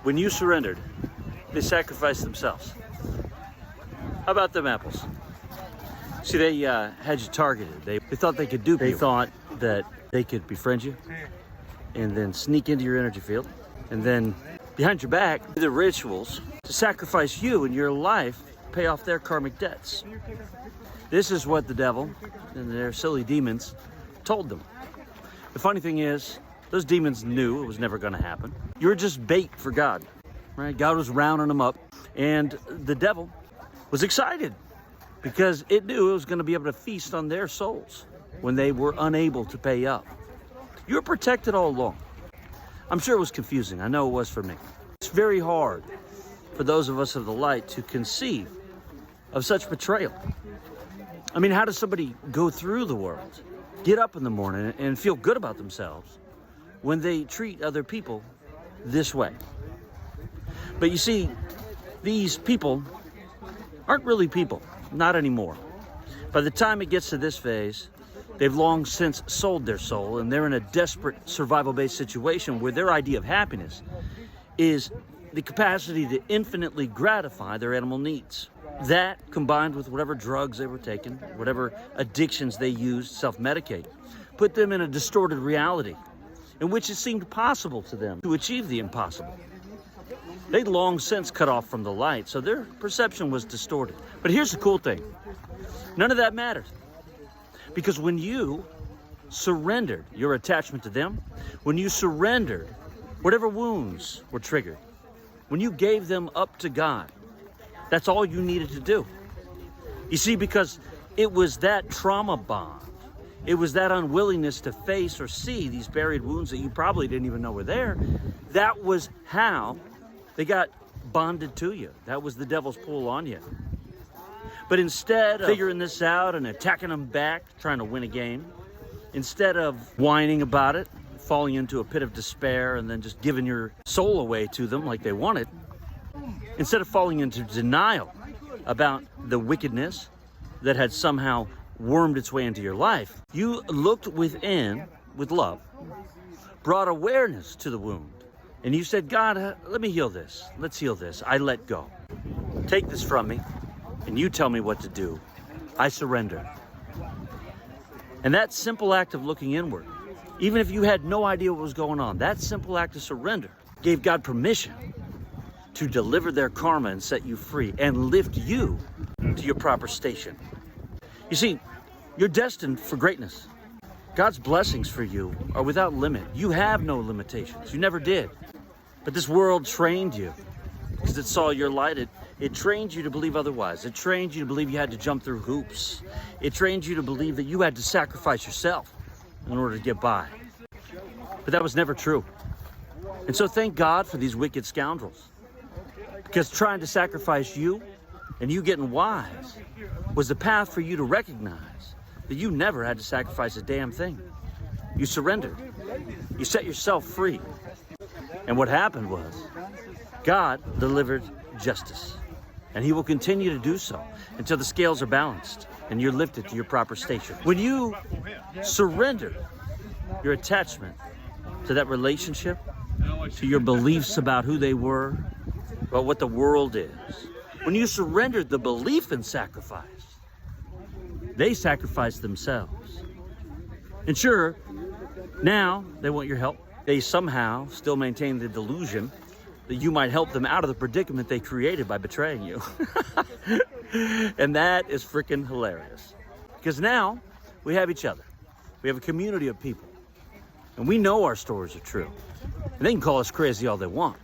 When you surrendered, they sacrificed themselves. How about them apples? See, they had you targeted. They thought they could dupe you. They thought that they could befriend you and then sneak into your energy field. And then behind your back, the rituals to sacrifice you and your life, pay off their karmic debts. This is what the devil and their silly demons told them. The funny thing is, those demons knew it was never going to happen. You were just bait for God, right? God was rounding them up, and the devil was excited because it knew it was going to be able to feast on their souls when they were unable to pay up. You were protected all along. I'm sure it was confusing. I know it was for me. It's very hard for those of us of the light to conceive of such betrayal. I mean, how does somebody go through the world, get up in the morning and feel good about themselves when they treat other people this way? But you see, these people aren't really people, not anymore. By the time it gets to this phase, they've long since sold their soul, and they're in a desperate survival-based situation where their idea of happiness is the capacity to infinitely gratify their animal needs. That, combined with whatever drugs they were taking, whatever addictions they used, self-medicate, put them in a distorted reality in which it seemed possible to them to achieve the impossible. They'd long since cut off from the light, so their perception was distorted. But here's the cool thing. None of that mattered. Because when you surrendered your attachment to them, when you surrendered whatever wounds were triggered, when you gave them up to God, that's all you needed to do. You see, because it was that trauma bond, it was that unwillingness to face or see these buried wounds that you probably didn't even know were there, that was how they got bonded to you. That was the devil's pull on you. But instead of figuring this out and attacking them back, trying to win a game, instead of whining about it, falling into a pit of despair and then just giving your soul away to them like they wanted, instead of falling into denial about the wickedness that had somehow wormed its way into your life, you looked within with love, brought awareness to the wound, and you said, God, let me heal this. Let's heal this. I let go. Take this from me, and you tell me what to do. I surrender. And that simple act of looking inward, even if you had no idea what was going on, that simple act of surrender gave God permission to deliver their karma and set you free and lift you to your proper station. You see, you're destined for greatness. God's blessings for you are without limit. You have no limitations. You never did. But this world trained you because it saw your light. It trained you to believe otherwise. It trained you to believe you had to jump through hoops. It trained you to believe that you had to sacrifice yourself in order to get by. But that was never true. And so thank God for these wicked scoundrels. Because trying to sacrifice you and you getting wise was the path for you to recognize that you never had to sacrifice a damn thing. You surrendered. You set yourself free. And what happened was God delivered justice. And he will continue to do so until the scales are balanced and you're lifted to your proper station. When you surrender your attachment to that relationship, to your beliefs about who they were, about what the world is, when you surrendered the belief in sacrifice, they sacrificed themselves. And sure, now they want your help. They somehow still maintain the delusion that you might help them out of the predicament they created by betraying you. And that is freaking hilarious. Because now we have each other. We have a community of people. And we know our stories are true. And they can call us crazy all they want.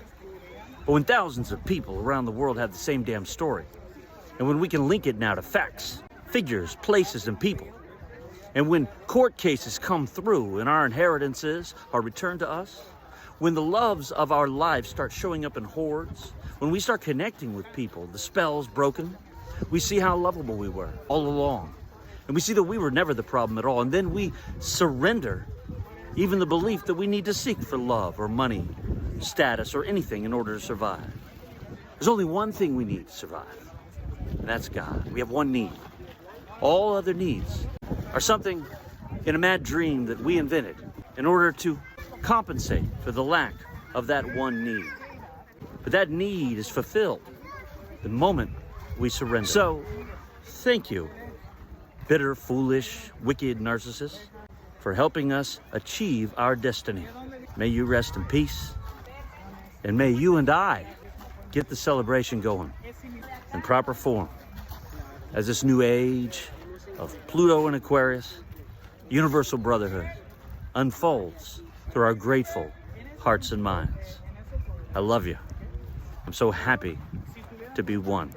But when thousands of people around the world have the same damn story, and when we can link it now to facts, figures, places, and people, and when court cases come through and our inheritances are returned to us, when the loves of our lives start showing up in hordes, when we start connecting with people, the spell's broken, we see how lovable we were all along. And we see that we were never the problem at all. And then we surrender even the belief that we need to seek for love or money, status, or anything in order to survive. There's only one thing we need to survive, and that's God. We have one need. All other needs are something in a mad dream that we invented in order to compensate for the lack of that one need. But that need is fulfilled the moment we surrender. So, thank you, bitter, foolish, wicked narcissists, for helping us achieve our destiny. May you rest in peace, and may you and I get the celebration going in proper form as this new age of Pluto and Aquarius, universal brotherhood, unfolds through our grateful hearts and minds. I love you. I'm so happy to be one.